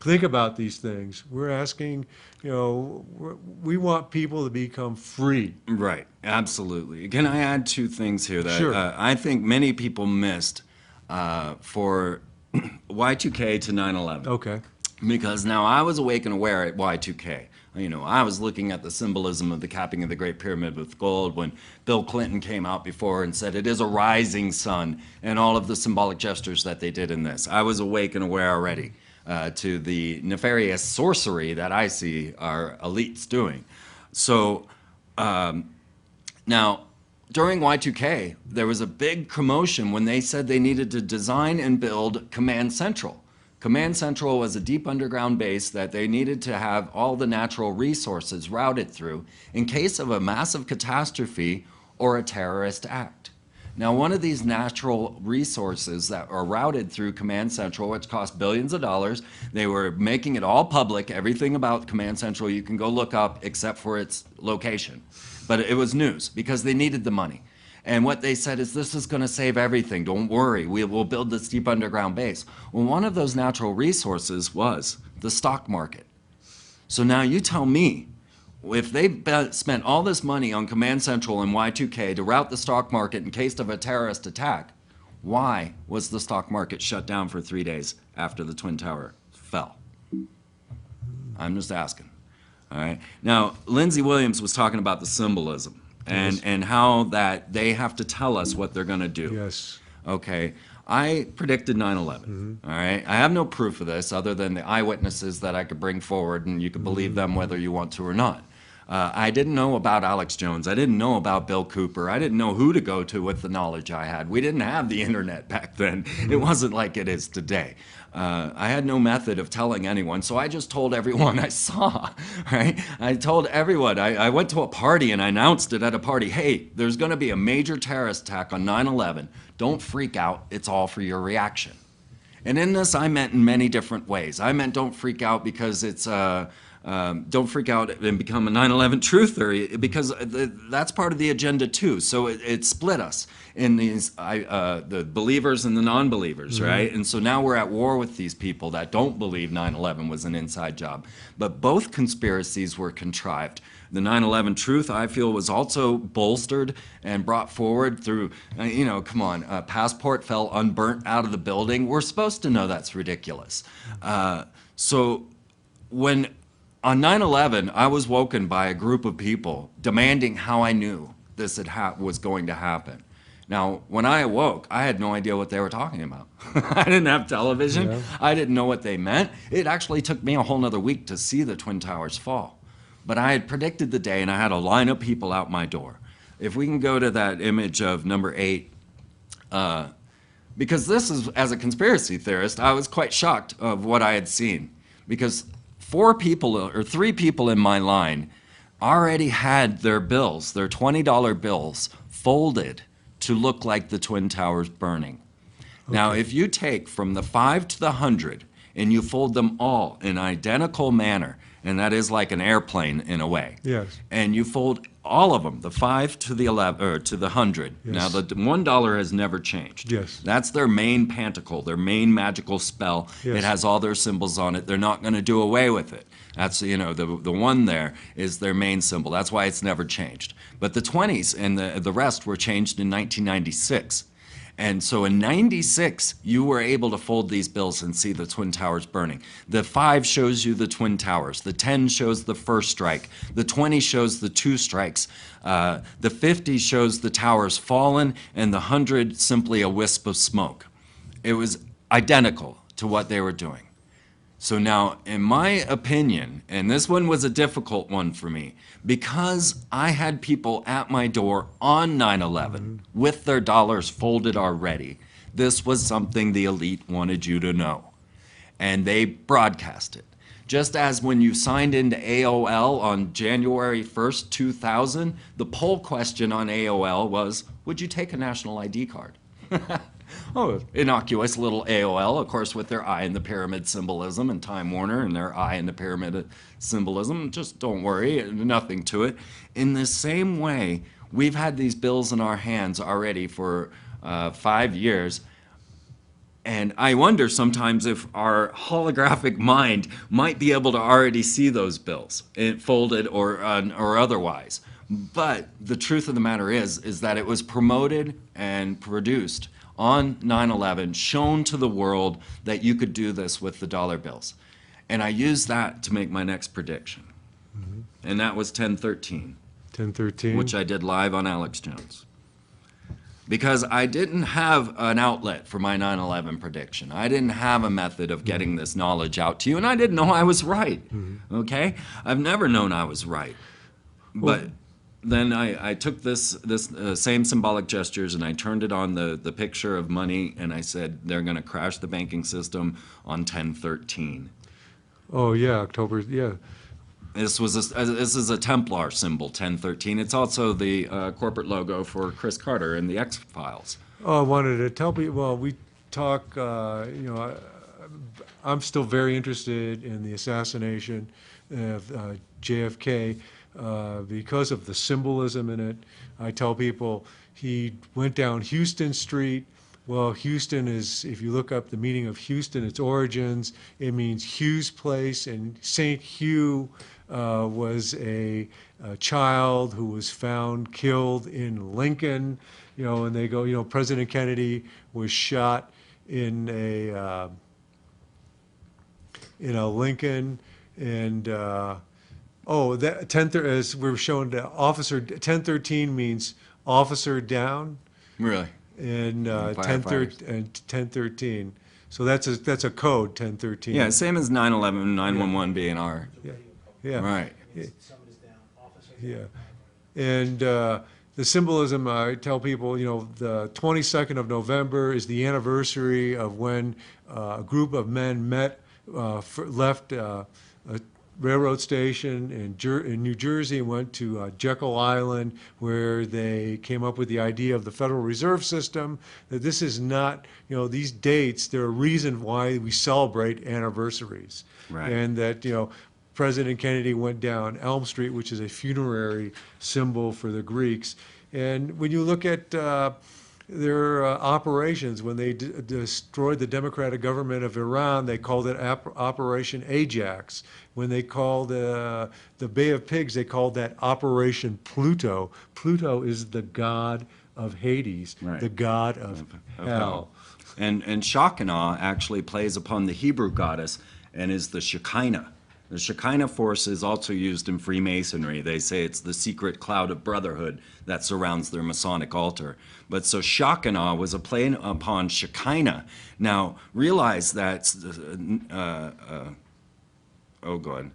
think about these things. We're asking, we want people to become free. Right, absolutely. Can I add two things here that Sure. I think many people missed for Y2K to 9/11? Okay. Because now I was awake and aware at Y2K. I was looking at the symbolism of the capping of the Great Pyramid with gold when Bill Clinton came out before and said it is a rising sun, and all of the symbolic gestures that they did in this. I was awake and aware already to the nefarious sorcery that I see our elites doing. So now, during Y2K, there was a big commotion when they said they needed to design and build Command Central. Command Central was a deep underground base that they needed to have all the natural resources routed through in case of a massive catastrophe or a terrorist act. Now, one of these natural resources that are routed through Command Central, which cost billions of dollars, they were making it all public. Everything about Command Central you can go look up except for its location. But it was news because they needed the money. And what they said is, this is going to save everything. Don't worry. We'll build this deep underground base. Well, one of those natural resources was the stock market. So now you tell me, if they spent all this money on Command Central and Y2K to route the stock market in case of a terrorist attack, why was the stock market shut down for 3 days after the Twin Tower fell? I'm just asking. All right. Now, Lindsay Williams was talking about the symbolism. And how that they have to tell us what they're going to do. Yes. Okay. I predicted 9/11. All right. I have no proof of this other than the eyewitnesses that I could bring forward, and you could believe them whether you want to or not. I didn't know about Alex Jones. I didn't know about Bill Cooper. I didn't know who to go to with the knowledge I had. We didn't have the internet back then. It wasn't like it is today. I had no method of telling anyone, so I just told everyone I saw, right? I told everyone. I went to a party and I announced it at a party. Hey, there's going to be a major terrorist attack on 9/11. Don't freak out. It's all for your reaction. And in this, I meant in many different ways. I meant don't freak out because it's... don't freak out and become a 9/11 truther, because that's part of the agenda too. So it split us in these the believers and the non-believers, right? And so now we're at war with these people that don't believe 9/11 was an inside job. But both conspiracies were contrived. The 9/11 truth, I feel, was also bolstered and brought forward through, come on, passport fell unburnt out of the building. We're supposed to know that's ridiculous. So when on 9/11, I was woken by a group of people demanding how I knew this was going to happen. Now, when I awoke, I had no idea what they were talking about. I didn't have television. Yeah. I didn't know what they meant. It actually took me a whole nother week to see the Twin Towers fall. But I had predicted the day, and I had a line of people out my door. If we can go to that image of number 8, because this is, as a conspiracy theorist, I was quite shocked of what I had seen. Because 3 people in my line already had their bills, their $20 bills, folded to look like the Twin Towers burning. Okay. Now, if you take from the 5 to the 100 and you fold them all in an identical manner, and that is like an airplane in a way. Yes. And you fold all of them, the 5 to the 11 or to the 100. Yes. Now the $1 has never changed. Yes. That's their main pantacle, their main magical spell. Yes. It has all their symbols on it. They're not going to do away with it. That's, the one there is their main symbol. That's why it's never changed. But the 20s and the rest were changed in 1996. And so in 96, you were able to fold these bills and see the Twin Towers burning. The 5 shows you the Twin Towers. The 10 shows the first strike. The 20 shows the 2 strikes. The 50 shows the towers fallen, and the 100 simply a wisp of smoke. It was identical to what they were doing. So now, in my opinion, and this one was a difficult one for me, because I had people at my door on 9/11 with their dollars folded already, this was something the elite wanted you to know. And they broadcast it. Just as when you signed into AOL on January 1st, 2000, the poll question on AOL was, would you take a national ID card? Oh, innocuous little AOL, of course, with their eye in the pyramid symbolism, and Time Warner and their eye in the pyramid symbolism. Just don't worry, nothing to it. In the same way, we've had these bills in our hands already for 5 years, and I wonder sometimes if our holographic mind might be able to already see those bills, folded or otherwise. But the truth of the matter is that it was promoted and produced on 9/11, shown to the world that you could do this with the dollar bills. And I used that to make my next prediction. And that was 10/13. 10/13. Which I did live on Alex Jones. Because I didn't have an outlet for my 9/11 prediction. I didn't have a method of getting this knowledge out to you, and I didn't know I was right. Okay? I've never known I was right. But then I took this same symbolic gestures and I turned it on the picture of money, and I said they're going to crash the banking system on 10/13. Oh yeah, October. Yeah. This is a Templar symbol, 10/13. It's also the corporate logo for Chris Carter in the X-Files. Oh, I wanted to tell people. Well, we talk. I'm still very interested in the assassination of JFK. Because of the symbolism in it. I tell people he went down Houston Street. Well, Houston is, if you look up the meaning of Houston, its origins, it means Hugh's place, and St. Hugh was a child who was found killed in Lincoln, and they go, President Kennedy was shot in a Lincoln, and that 10, as we're showing, the officer 1013 means officer down. Really? And 1013. So that's a code, 1013. Yeah, same as 911, 911 being our. Yeah. Right. Somebody's down, officer. Yeah. And the symbolism, I tell people, the 22nd of November is the anniversary of when a group of men left a railroad station in New Jersey and went to Jekyll Island, where they came up with the idea of the Federal Reserve System, that this is not, these dates, they're a reason why we celebrate anniversaries. Right. And that, President Kennedy went down Elm Street, which is a funerary symbol for the Greeks. And when you look at their operations, when they destroyed the democratic government of Iran, they called it Operation Ajax. When they called the Bay of Pigs, they called that Operation Pluto. Pluto is the god of Hades, right, the god of hell. And shock and awe actually plays upon the Hebrew goddess and is the Shekinah. The Shekinah force is also used in Freemasonry. They say it's the secret cloud of brotherhood that surrounds their Masonic altar. But so Shekinah was a play upon Shekinah. Now, realize that, oh God,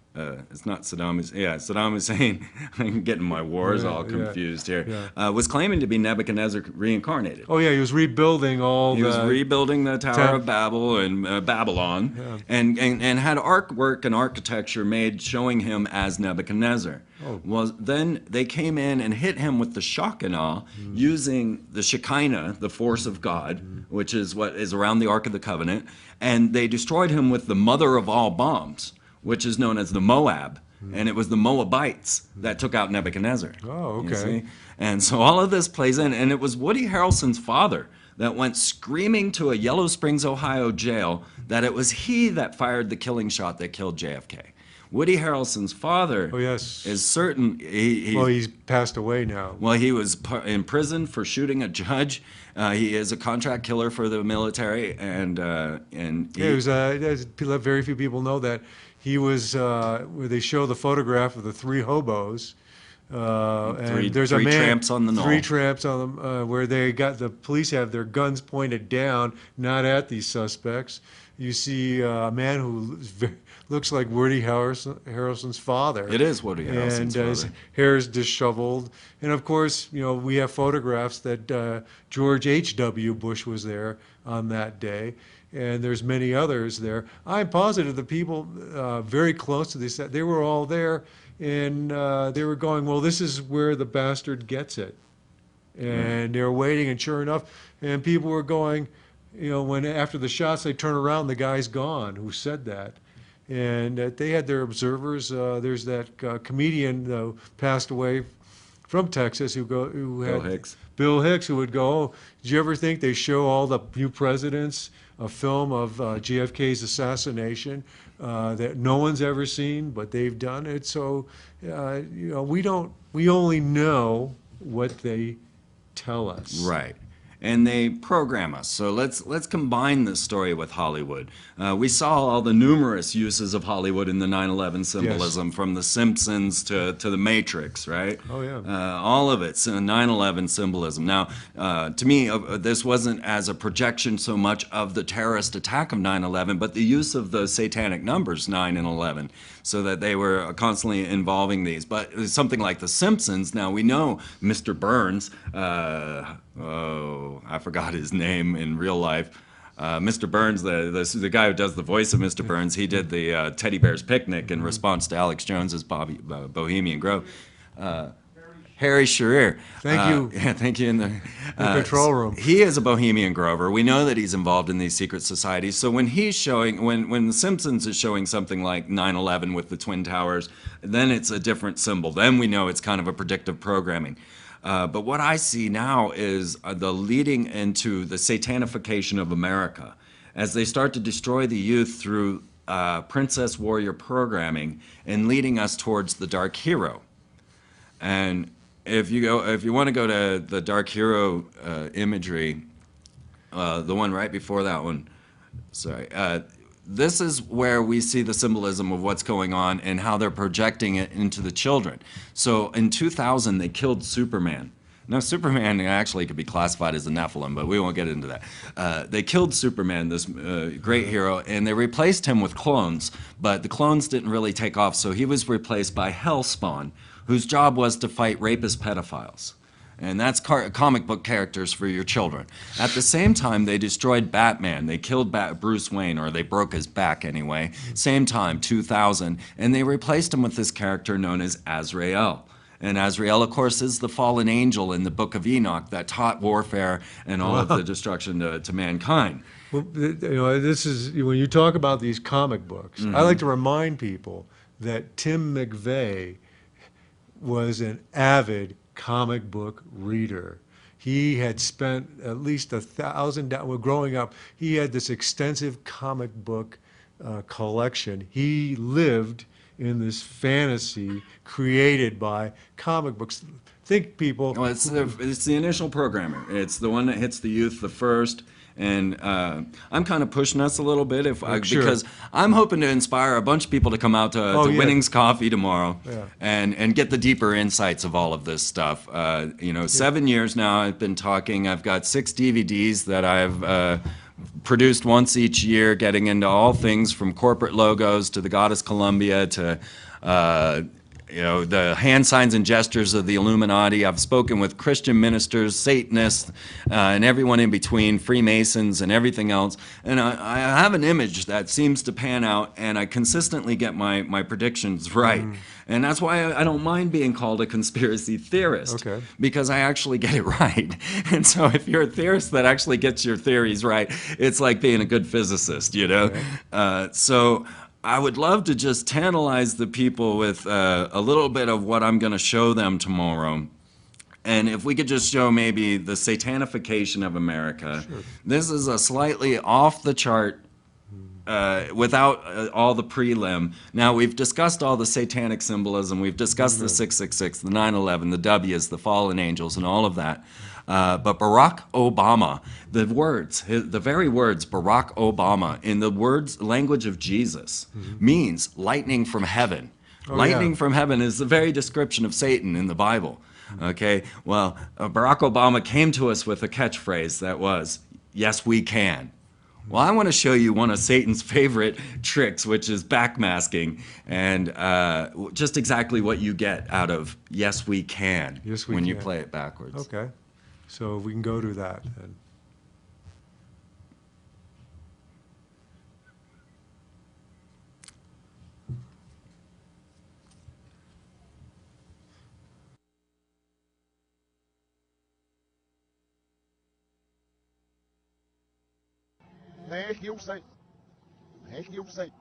it's not Saddam Hussein. Yeah, Saddam Hussein, I'm getting my wars all confused here, was claiming to be Nebuchadnezzar reincarnated. Oh yeah, he was rebuilding all He the... was rebuilding the Tower of Babel and Babylon, and had artwork and architecture made showing him as Nebuchadnezzar. Oh. Well, then they came in and hit him with the Shekinah, using the Shekinah, the force of God, which is what is around the Ark of the Covenant, and they destroyed him with the mother of all bombs, which is known as the Moab. And it was the Moabites that took out Nebuchadnezzar. Oh, you okay. see? And so all of this plays in, and it was Woody Harrelson's father that went screaming to a Yellow Springs, Ohio jail that it was he that fired the killing shot that killed JFK. Woody Harrelson's father is certain. Well, he's passed away now. Well, he was in prison for shooting a judge. He is a contract killer for the military, and He was, very few people know that. He was, where they show the photograph of the three hobos. And there's a man, tramps on the knoll. Three tramps on them, where the police have their guns pointed down, not at these suspects. You see a man who looks like Woody Harrelson's father. It is Woody Harrelson's father. And his hair is disheveled. And of course, we have photographs that George H.W. Bush was there on that day. And there's many others there. I'm positive the people very close to this, they were all there, and they were going, well, this is where the bastard gets it. And they were waiting, and sure enough, and people were going, when after the shots, they turn around, the guy's gone who said that. And they had their observers. There's that comedian who passed away from Texas who had Bill Hicks, who would go, oh, did you ever think they show all the new presidents a film of JFK's assassination that no one's ever seen, but they've done it? So, we only know what they tell us. Right. And they program us. So let's combine this story with Hollywood. We saw all the numerous uses of Hollywood in the 9/11 symbolism, from The Simpsons to The Matrix, right? Oh, yeah. All of it's 9/11 symbolism. Now, to me, this wasn't as a projection so much of the terrorist attack of 9/11, but the use of the satanic numbers 9 and 11, so that they were constantly involving these. But something like The Simpsons, now we know Mr. Burns, I forgot his name in real life. Mr. Burns, the guy who does the voice of Mr. Burns, he did the Teddy Bear's Picnic in response to Alex Jones's Bohemian Grove. Harry Shearer. Thank you. Yeah, thank you. In the control room. He is a Bohemian Grover. We know that he's involved in these secret societies. So when he's showing, when The Simpsons is showing something like 9/11 with the Twin Towers, then it's a different symbol. Then we know it's kind of a predictive programming. But what I see now is the leading into the satanification of America as they start to destroy the youth through princess warrior programming and leading us towards the dark hero. And if you want to go to the dark hero imagery, the one right before that one, sorry. This is where we see the symbolism of what's going on and how they're projecting it into the children. So in 2000, they killed Superman. Now, Superman actually could be classified as a Nephilim, but we won't get into that. They killed Superman, this great hero, and they replaced him with clones, but the clones didn't really take off, so he was replaced by Hellspawn, whose job was to fight rapist pedophiles. And that's comic book characters for your children. At the same time, they destroyed Batman. They killed Bruce Wayne, or they broke his back anyway. Same time, 2000. And they replaced him with this character known as Azrael. And Azrael, of course, is the fallen angel in the Book of Enoch that taught warfare and all of the destruction to mankind. Well, this is, when you talk about these comic books, I like to remind people that Tim McVeigh was an avid comic book reader. He had spent at least $1,000, growing up, he had this extensive comic book collection. He lived in this fantasy created by comic books. Think, people. Well, it's the initial programmer. It's the one that hits the youth the first, And I'm kind of pushing us a little bit Sure. because I'm hoping to inspire a bunch of people to come out to yeah. Winnings Coffee tomorrow Yeah. and get the deeper insights of all of this stuff. 7 years now I've been talking. I've got 6 DVDs that I've produced once each year, getting into all things from corporate logos to the Goddess Columbia to the hand signs and gestures of the Illuminati. I've spoken with Christian ministers, Satanists, and everyone in between, Freemasons and everything else. And I have an image that seems to pan out, and I consistently get my predictions right. And that's why I don't mind being called a conspiracy theorist, Okay. because I actually get it right. And so if you're a theorist that actually gets your theories right, it's like being a good physicist, So I would love to just tantalize the people with a little bit of what I'm going to show them tomorrow. And if we could just show maybe the satanification of America. Sure. This is a slightly off the chart without all the prelim. Now, we've discussed all the satanic symbolism. We've discussed the 666, the 9/11, the W's, the fallen angels, and all of that. But Barack Obama, the very words Barack Obama in the language of Jesus means lightning from heaven. Lightning from heaven is the very description of Satan in the Bible. Okay, well, Barack Obama came to us with a catchphrase that was, "Yes, we can." Well, I want to show you one of Satan's favorite tricks, which is backmasking, and just exactly what you get out of "Yes, we can" when you play it backwards. Okay. So we can go to that then. Thank you, Satan. Thank you, Satan.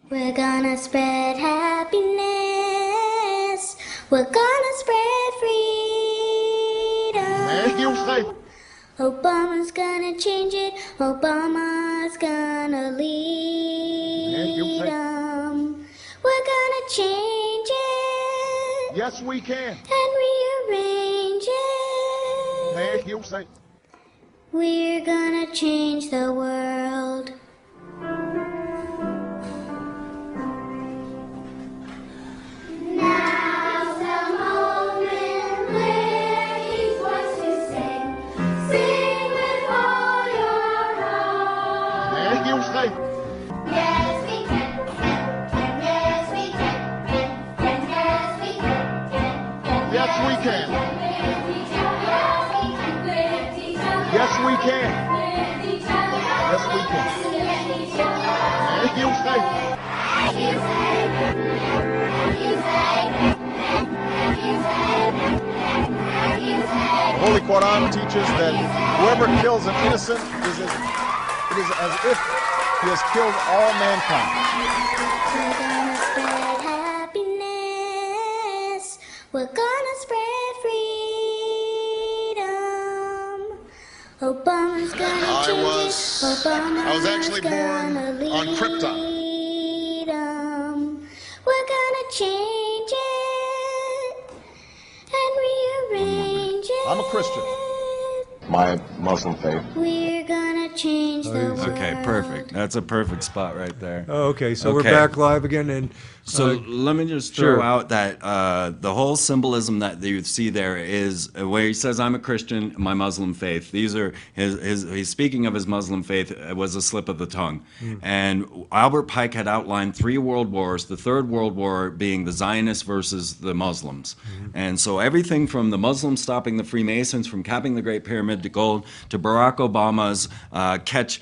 We're gonna spread happiness. We're gonna spread freedom. Thank you, Satan. Obama's gonna change it. Obama's gonna lead Thank you, Satan. 'em. We're gonna change it. Yes, we can. And rearrange it. Thank you, Satan. We're gonna change the world. Now's the moment where He's wants to sing. Sing with all your heart. Thank you, Satan. Yes, we can. Yes, we can. Yes, we can. Yes, we can. Yes, we can. Yes, we can. Thank you, Satan. The Holy Quran teaches that whoever kills an innocent it is as if he has killed all mankind. We're gonna spread happiness. We're gonna spread freedom. Obama's gonna change it. Obama's I was actually born gonna lead on Krypton. 'em. We're gonna change it and rearrange it. I'm a Christian. My Muslim faith. We're gonna change the world. Okay, perfect. That's a perfect spot right there. Oh, okay, so we're Okay. back live again, and So let me just throw sure. out that the whole symbolism that you see there is where he says, "I'm a Christian, my Muslim faith." These are he's speaking of his Muslim faith. It was a slip of the tongue. And Albert Pike had outlined 3 world wars, the Third World War being the Zionists versus the Muslims. And so everything from the Muslims stopping the Freemasons from capping the Great Pyramid to gold to Barack Obama's catch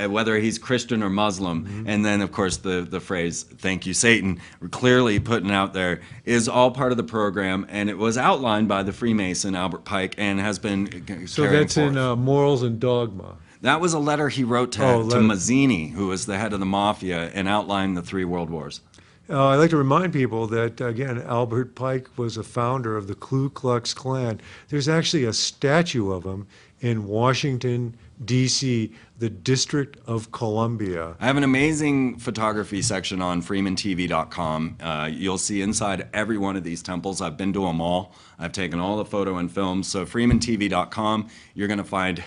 whether he's Christian or Muslim, and then of course the phrase "Thank you, Satan," clearly putting out there, is all part of the program, and it was outlined by the Freemason Albert Pike and has been so carrying that's in forth. Morals and Dogma. That was a letter he wrote to, Oh, letter. Mazzini, who was the head of the mafia, and outlined the 3 world wars. I'd like to remind people that, again, Albert Pike was a founder of the Ku Klux Klan. There's actually a statue of him in Washington, D.C., the District of Columbia. I have an amazing photography section on freemantv.com. You'll see inside every one of these temples. I've been to them all. I've taken all the photo and films. So freemantv.com, you're going to find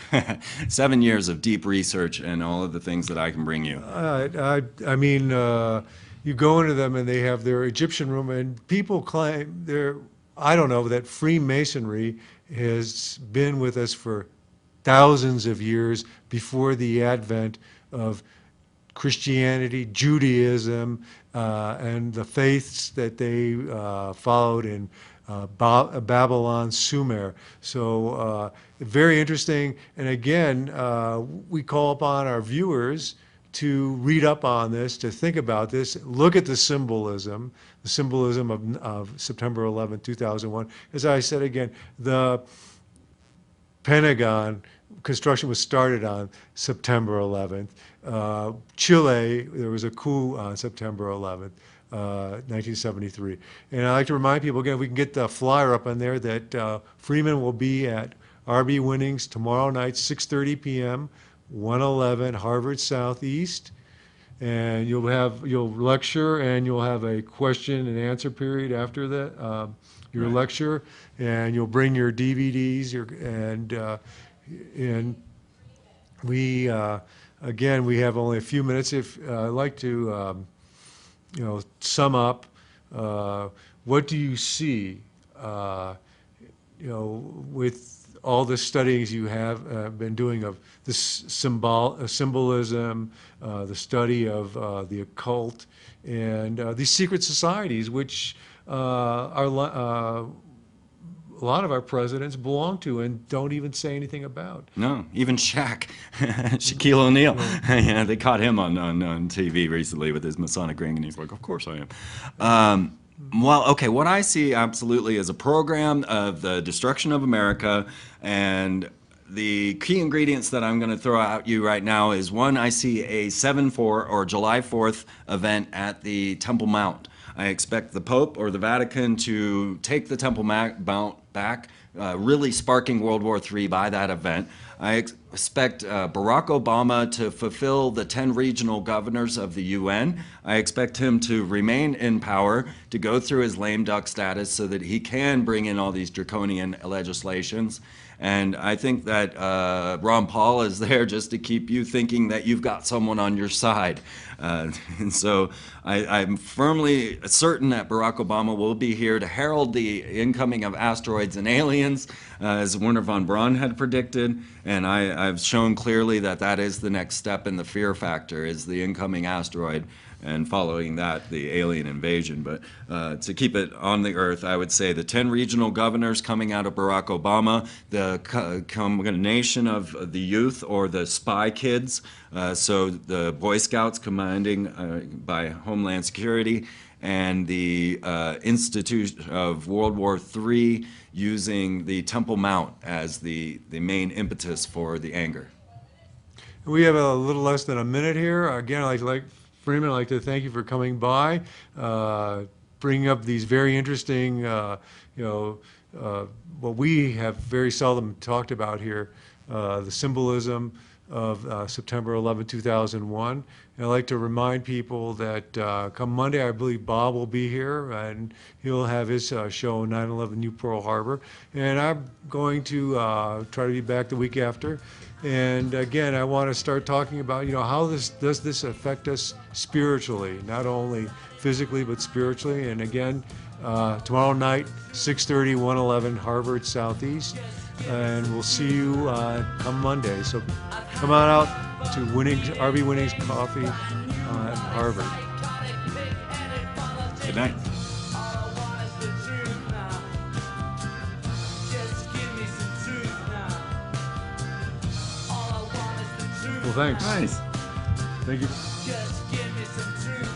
7 years of deep research and all of the things that I can bring you. I mean, you go into them and they have their Egyptian room, and people claim I don't know, that Freemasonry has been with us for thousands of years before the advent of Christianity, Judaism, and the faiths that they followed in Babylon, Sumer. So very interesting. And again, we call upon our viewers to read up on this, to think about this, look at the symbolism of September 11, 2001. As I said again, the Pentagon construction was started on September 11th. Chile, there was a coup on September 11th, 1973. And I like to remind people, again, if we can get the flyer up on there, that Freeman will be at RB Winnings tomorrow night, 6:30 p.m., 111 Harvard Southeast. And you'll lecture, and you'll have a question and answer period after that, your lecture, and you'll bring your DVDs, and we again, we have only a few minutes. If I'd like to sum up, what do you see with all the studies you have been doing of this symbolism, the study of the occult, and these secret societies, which a lot of our presidents belong to and don't even say anything about. No, even Shaq, Shaquille O'Neal. Yeah, they caught him on TV recently with his Masonic ring, and he's like, "Of course I am." Well, okay, what I see absolutely is a program of the destruction of America, and the key ingredients that I'm going to throw at you right now is, one, I see a 7/4 or July 4th event at the Temple Mount. I expect the Pope or the Vatican to take the Temple Mount back, really sparking World War III by that event. I expect Barack Obama to fulfill the 10 regional governors of the UN. I expect him to remain in power, to go through his lame duck status so that he can bring in all these draconian legislations. And I think that Ron Paul is there just to keep you thinking that you've got someone on your side. And so I'm firmly certain that Barack Obama will be here to herald the incoming of asteroids and aliens, as Werner von Braun had predicted. And I've shown clearly that that is the next step in the fear factor, is the incoming asteroid, and following that, the alien invasion. But to keep it on the earth, I would say the 10 regional governors coming out of Barack Obama, the combination of the youth or the spy kids, so the Boy Scouts commanding by Homeland Security, and the Institute of World War III using the Temple Mount as the main impetus for the anger. We have a little less than a minute here. Again, Freeman, I'd like to thank you for coming by, bringing up these very interesting, what we have very seldom talked about here, the symbolism of September 11, 2001. And I'd like to remind people that come Monday, I believe Bob will be here, and he'll have his show, 9/11 New Pearl Harbor. And I'm going to try to be back the week after. And again, I want to start talking about, how does this affect us spiritually, not only physically, but spiritually. And again, tomorrow night, 6:30, 111 Harvard Southeast. And we'll see you come Monday. So come on out to RB Winnings Coffee at Harvard. Good night. Well, thanks. Nice. Thank you. Just give me some truth.